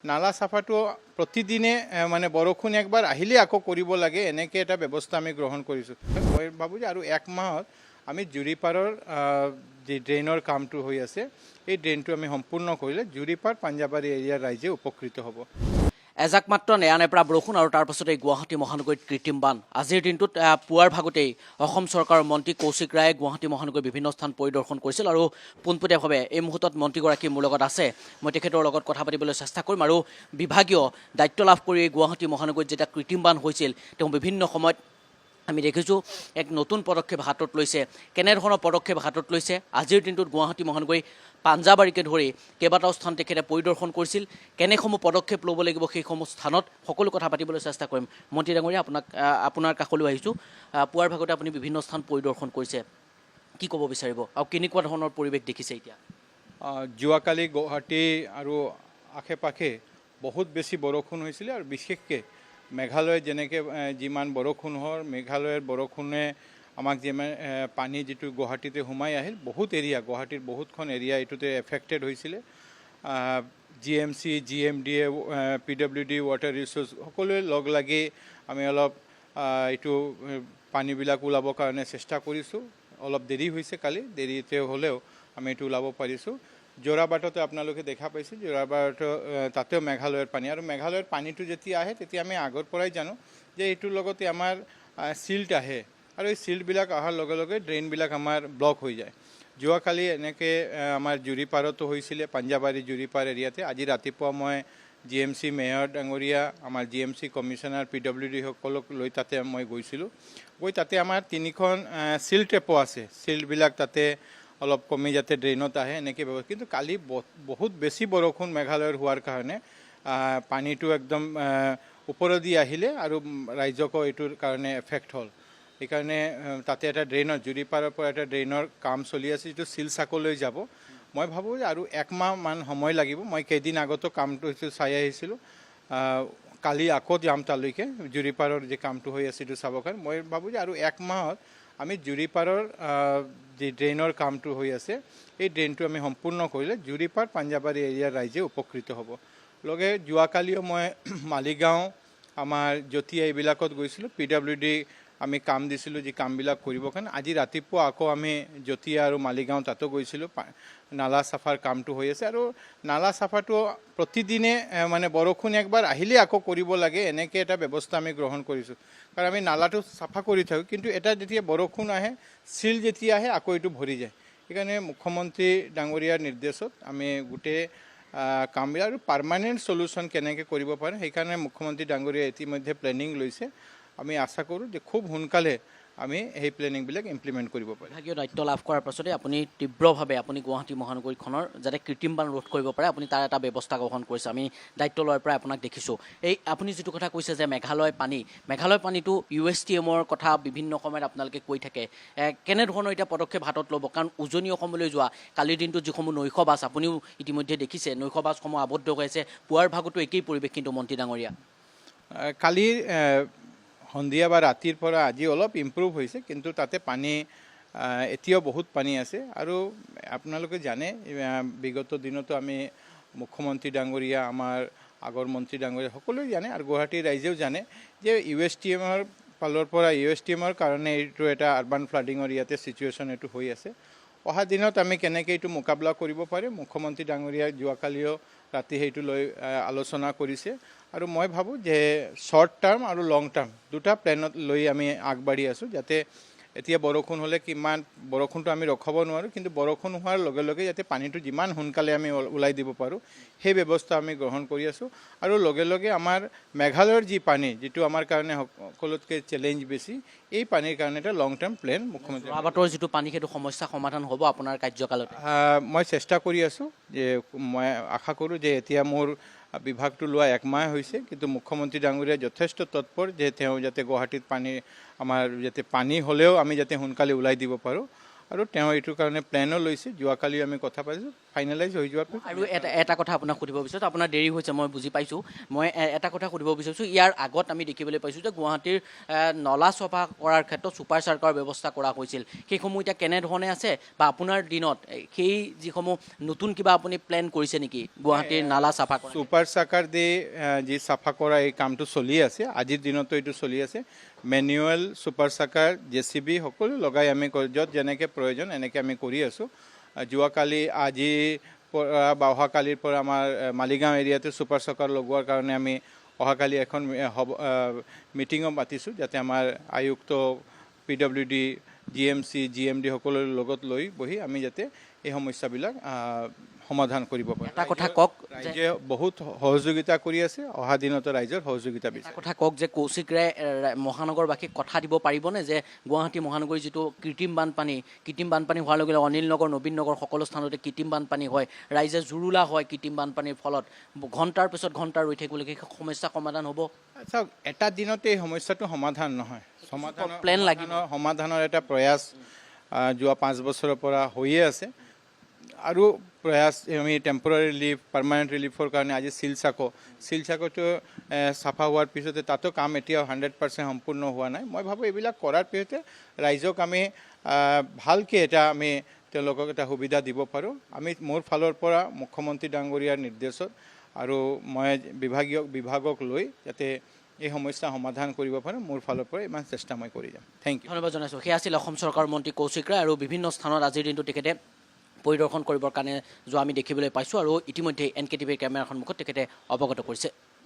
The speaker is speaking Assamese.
নালা চাফাটো প্ৰতিদিনে মানে বৰষুণ একবাৰ আহিলে আকৌ কৰিব লাগে, এনেকৈ এটা ব্যৱস্থা আমি গ্ৰহণ কৰিছোঁ। মই ভাবোঁ যে আৰু এক মাহত আমি জুৰিপাৰৰ যি ড্ৰেইনৰ কামটো হৈ আছে, এই ড্ৰেইনটো আমি সম্পূৰ্ণ কৰিলে জুৰিপাৰ পাঞ্জাবাৰী এৰিয়াৰ ৰাইজে উপকৃত হ'ব। এজাক মাত্ৰ নেৰানেপেৰা বৰষুণ আৰু তাৰ পাছতে গুৱাহাটী মহানগৰীত কৃত্ৰিম বান। আজিৰ দিনটোত পুৱাৰ ভাগতেই অসম চৰকাৰৰ মন্ত্ৰী কৌশিক ৰায়ে গুৱাহাটী মহানগৰীৰ বিভিন্ন স্থান পৰিদৰ্শন কৰিছিল আৰু পোনপটীয়াভাৱে এই মুহূৰ্তত মন্ত্ৰীগৰাকী মোৰ লগত আছে। মই তেখেতৰ লগত কথা পাতিবলৈ চেষ্টা কৰিম আৰু বিভাগীয় দায়িত্ব লাভ কৰি গুৱাহাটী মহানগৰীত যেতিয়া কৃত্ৰিম বান হৈছিল তেওঁ বিভিন্ন সময়ত আমি দেখিছোঁ এক নতুন পদক্ষেপ হাতত লৈছে। কেনেধৰণৰ পদক্ষেপ হাতত লৈছে আজিৰ দিনটোত গুৱাহাটী মহানগৰী পাঞ্জাবাৰীকে ধৰি কেইবাটাও স্থান তেখেতে পৰিদৰ্শন কৰিছিল। কেনেসমূহ পদক্ষেপ ল'ব লাগিব সেইসমূহ স্থানত সকলো কথা পাতিবলৈ চেষ্টা কৰিম। মন্ত্ৰী ডাঙৰীয়া, আপোনাৰ কাষলৈ আহিছোঁ। পুৱাৰ ভাগতে আপুনি বিভিন্ন স্থান পৰিদৰ্শন কৰিছে, কি ক'ব বিচাৰিব আৰু কেনেকুৱা ধৰণৰ পৰিৱেশ দেখিছে এতিয়া? যোৱাকালি গুৱাহাটী আৰু আশে পাশে বহুত বেছি বৰষুণ হৈছিলে আৰু বিশেষকৈ মেঘালয়ত যেনেকৈ যিমান বৰষুণ হ'ল, মেঘালয়ৰ বৰষুণে আমাক যিমান পানী যিটো গুৱাহাটীতে সোমাই আহিল, বহুত এৰিয়া গুৱাহাটীৰ বহুতখন এৰিয়া এইটোতে এফেক্টেড হৈছিলে। GMC, GMDA, PWD, water resource সকলোৱে লগ লাগি আমি অলপ এইটো পানীবিলাক ওলাবৰ কাৰণে চেষ্টা কৰিছোঁ। অলপ দেৰি হৈছে, কালি দেৰিতে হ'লেও আমি এইটো ওলাব পাৰিছোঁ। যোৰাবাটতে আপোনালোকে দেখা পাইছে, যোৰাবাট তাতেও মেঘালয়ৰ পানী, আৰু মেঘালয়ৰ পানীটো যেতিয়া আহে তেতিয়া আমি আগৰ পৰাই জানো যে এইটোৰ লগতে আমাৰ চিল্ট আহে আৰু এই চিল্টবিলাক অহাৰ লগে লগে ড্ৰেইনবিলাক আমাৰ ব্লক হৈ যায়। যোৱাকালি এনেকৈ আমাৰ জুৰিপাৰতো হৈছিলে, পাঞ্জাবাৰী জুৰিপাৰ এৰিয়াতে। আজি ৰাতিপুৱা মই GMC মেয়ৰ ডাঙৰীয়া, আমাৰ GMC কমিশ্যনাৰ, PWD সকলক লৈ তাতে মই গৈছিলোঁ। গৈ তাতে আমাৰ 3খন চিল্ট টেপো আছে, চিল্টবিলাক তাতে অলপ কমি যাতে ড্ৰেইনত আহে এনেকৈ ব্যৱস্থা। কিন্তু কালি বহুত বেছি বৰষুণ মেঘালয়ৰ হোৱাৰ কাৰণে পানীটো একদম ওপৰেদি আহিলে আৰু ৰাইজকো এইটোৰ কাৰণে এফেক্ট হ'ল। সেইকাৰণে তাতে এটা ড্ৰেইনৰ জুৰিপাৰৰ পৰা এটা ড্ৰেইনৰ কাম চলি আছে, যিটো শিলচাকলৈ যাব। মই ভাবোঁ যে আৰু একমাহমান সময় লাগিব। মই কেইদিন আগতো কামটো চাই আহিছিলোঁ, কালি আকৌ যাম তালৈকে, জুৰিপাৰৰ যে কামটো হৈ আছে সেইটো চাবৰ কাৰণে। মই ভাবোঁ যে আৰু এক মাহত আমি জুৰিপাৰৰ যি ড্ৰেইনৰ কামটো হৈ আছে, এই ড্ৰেইনটো আমি সম্পূৰ্ণ কৰিলে জুৰিপাৰ পাঞ্জাবাৰী এৰিয়াৰ ৰাইজে উপকৃত হ'ব। লগে যোৱাকালিও মই মালিগাঁও, আমাৰ জতীয়া এইবিলাকত গৈছিলোঁ। PWD আমি কাম দিছিলোঁ যি কামবিলাক কৰিবৰ কাৰণে। আজি ৰাতিপুৱা আকৌ আমি জতীয়া আৰু মালিগাঁও তাতো গৈছিলোঁ। নালা চাফাৰ কামটো হৈ আছে আৰু নালা চাফাটো প্ৰতিদিনে মানে বৰষুণ একবাৰ আহিলে আকৌ কৰিব লাগে, এনেকৈ এটা ব্যৱস্থা আমি গ্ৰহণ কৰিছোঁ। কাৰণ আমি নালাটো চাফা কৰি থাকোঁ, কিন্তু এটা যেতিয়া বৰষুণ আহে, চিল যেতিয়া আহে আকৌ এইটো ভৰি যায়। সেইকাৰণে মুখ্যমন্ত্ৰী ডাঙৰীয়াৰ নিৰ্দেশত আমি গোটেই কামবিলাক আৰু পাৰ্মানেণ্ট চলিউশ্যন কেনেকৈ কৰিব পাৰে, সেইকাৰণে মুখ্যমন্ত্ৰী ডাঙৰীয়াই ইতিমধ্যে প্লেনিং লৈছে। আমি আশা কৰোঁ যে খুব সোনকালে আমি সেই প্লেনিংবিলাক ইমপ্লিমেণ্ট কৰিব পাৰিম। বিভাগীয় দায়িত্ব লাভ কৰাৰ পাছতে আপুনি তীব্ৰভাৱে আপুনি গুৱাহাটী মহানগৰীখনৰ যাতে কৃত্ৰিম বান ৰোধ কৰিব পাৰে আপুনি তাৰ এটা ব্যৱস্থা গ্ৰহণ কৰিছে। আমি দায়িত্ব লোৱাৰ পৰাই আপোনাক দেখিছোঁ। এই আপুনি যিটো কথা কৈছে যে মেঘালয় পানীটো USTMৰ কথা বিভিন্ন সময়ত আপোনালোকে কৈ থাকে, কেনেধৰণৰ এতিয়া পদক্ষেপ হাতত ল'ব? কাৰণ উজনি অসমলৈ যোৱা কালিৰ দিনটোত যিসমূহ নৈশ বাছ আপুনিও ইতিমধ্যে দেখিছে, নৈশ বাছসমূহ আবদ্ধ হৈ আছে। পুৱাৰ ভাগতো একেই পৰিৱেশ কিন্তু মন্ত্ৰী ডাঙৰীয়া। কালিৰ সন্ধিয়া বা ৰাতিৰ পৰা আজি অলপ ইম্প্ৰুভ হৈছে, কিন্তু তাতে পানী এতিয়াও বহুত পানী আছে। আৰু আপোনালোকে জানে বিগত দিনতো আমি মুখ্যমন্ত্ৰী ডাঙৰীয়া, আমাৰ আগৰ মন্ত্ৰী ডাঙৰীয়া সকলোৱে জানে আৰু গুৱাহাটীৰ ৰাইজেও জানে যে USTMৰ ফালৰ পৰা USTMৰ কাৰণে এইটো এটা আৰ্বান ফ্লাডিঙৰ ইয়াতে চিটুৱেশ্যন এইটো হৈ আছে। অহা দিনত আমি কেনেকৈ এইটো মোকাবিলা কৰিব পাৰিম, মুখ্যমন্ত্ৰী ডাঙৰীয়াই যোৱাকালিও ৰাতি সেইটো লৈ আলোচনা কৰিছে। আৰু মই ভাবোঁ যে শ্বৰ্ট টাৰ্ম আৰু লং টাৰ্ম দুটা প্লেনত লৈ আমি আগবাঢ়ি আছোঁ, যাতে এতিয়া বৰষুণ হ'লে বৰষুণটো আমি ৰখাব নোৱাৰোঁ, কিন্তু বৰষুণ হোৱাৰ লগে লগে যাতে পানীটো যিমান সোনকালে আমি ওলাই দিব পাৰোঁ সেই ব্যৱস্থা আমি গ্ৰহণ কৰি আছোঁ। আৰু লগে লগে আমাৰ মেঘালয়ৰ যি পানী, যিটো আমাৰ কাৰণে সকলোতকৈ চেলেঞ্জ বেছি, এই পানীৰ কাৰণে এটা লং টাৰ্ম প্লেন মুখ্যমন্ত্ৰী যোৰাবাটৰ যিটো পানী সেইটো সমস্যা সমাধান হ'ব আপোনাৰ কাৰ্যকালত? মই চেষ্টা কৰি আছোঁ, যে মই আশা কৰোঁ যে এতিয়া মোৰ বিভাগটো লোৱা একমাহ হৈছে, কিন্তু মুখ্যমন্ত্ৰী ডাঙৰীয়া যথেষ্ট তৎপৰ যে তেওঁ যাতে গুৱাহাটীত আমাৰ যাতে পানী হ'লেও আমি যাতে সোনকালে ওলাই দিব পাৰোঁ। আৰু তেওঁ এইটোৰ কাৰণে প্লেনো লৈছে যোৱাকালি আমি কথা পাতিছোঁ ফাইনেলাইজ হৈ যোৱাৰ পিছত আৰু এটা কথা আপোনাক সুধিব বিচাৰিছোঁ আপোনাৰ দেৰি হৈছে মই বুজি পাইছোঁ মই এটা কথা সুধিব বিচাৰিছোঁ ইয়াৰ আগত আমি দেখিবলৈ পাইছোঁ যে গুৱাহাটীৰ নলা চফা কৰাৰ ক্ষেত্ৰত ছুপাৰ চাৰ্কাৰ ব্যৱস্থা কৰা হৈছিল সেইসমূহ এতিয়া কেনেধৰণে আছে বা আপোনাৰ দিনত সেই যিসমূহ নতুন কিবা আপুনি প্লেন কৰিছে নেকি গুৱাহাটীৰ নালা চাফা কৰা ছুপাৰ চাকাৰ দি যি চাফা কৰা এই কামটো চলি আছে আজিৰ দিনতো এইটো চলি আছে মেনুৱেল ছুপাৰ চাকাৰ JCB সকলো লগাই আমি য'ত যেনেকৈ প্ৰয়োজন এনেকৈ আমি কৰি আছোঁ যোৱাকালি আজি পৰা বা অহাকালিৰ পৰা আমাৰ মালিগাঁও এৰিয়াতে ছুপাৰ চাকাৰ লগোৱাৰ কাৰণে আমি অহাকালি এখন মিটিঙো পাতিছোঁ যাতে আমাৰ আয়ুক্ত PWD GMC GMD সকলৰ লগত লৈ বহি আমি যাতে এই সমস্যাবিলাক সমাধান কৰিব পাৰোঁ এটা কথা কওক ৰাইজে বহুত সহযোগিতা কৰি আছে অহা দিনতো ৰাইজৰ সহযোগিতা বিচাৰে কথা কওক যে কৌশিক ৰায় মহানগৰবাসীক কথা দিব পাৰিবনে যে গুৱাহাটী মহানগৰীৰ যিটো কৃত্ৰিম বানপানী হোৱাৰ লগে লগে অনিল নগৰ নবীন নগৰ সকলো স্থানতে কৃত্ৰিম বানপানী হয় ৰাইজে জুৰুলা হয় কৃত্ৰিম বানপানীৰ ফলত ঘণ্টাৰ পিছত ঘণ্টা ৰৈ থাকিবলগীয়া সমস্যা সমাধান হ'ব চাওক এটা দিনতে এই সমস্যাটো সমাধান নহয় প্লেন লাগিব সমাধানৰ এটা প্ৰয়াস যোৱা 5 বছৰৰ পৰা হৈয়ে আছে আৰু প্ৰয়াস আমি টেম্পৰাৰী ৰিলিফ পাৰ্মানেণ্ট ৰিলিফৰ কাৰণে আজি শিলচাকোটো চাফা হোৱাৰ পিছতে তাতো কাম এতিয়াও 100% সম্পূৰ্ণ হোৱা নাই মই ভাবোঁ এইবিলাক কৰাৰ পিছতে ৰাইজক আমি ভালকৈ এটা আমি তেওঁলোকক এটা সুবিধা দিব পাৰোঁ আমি মোৰ ফালৰ পৰা মুখ্যমন্ত্ৰী ডাঙৰীয়াৰ নিৰ্দেশত আৰু মই বিভাগক লৈ যাতে এই সমস্যা সমাধান কৰিব পাৰোঁ মোৰ ফালৰ পৰা ইমান চেষ্টা মই কৰি যাম থেংক ইউ ধন্যবাদ জনাইছোঁ সেয়া আছিল অসম চৰকাৰৰ মন্ত্ৰী কৌশিক ৰায় আৰু বিভিন্ন স্থানত আজিৰ দিনটো তেখেতে পৰিদৰ্শন কৰিবৰ কাৰণে যোৱা আমি দেখিবলৈ পাইছোঁ আৰু ইতিমধ্যে NKTVৰ কেমেৰাৰ সন্মুখত তেখেতে অৱগত কৰিছে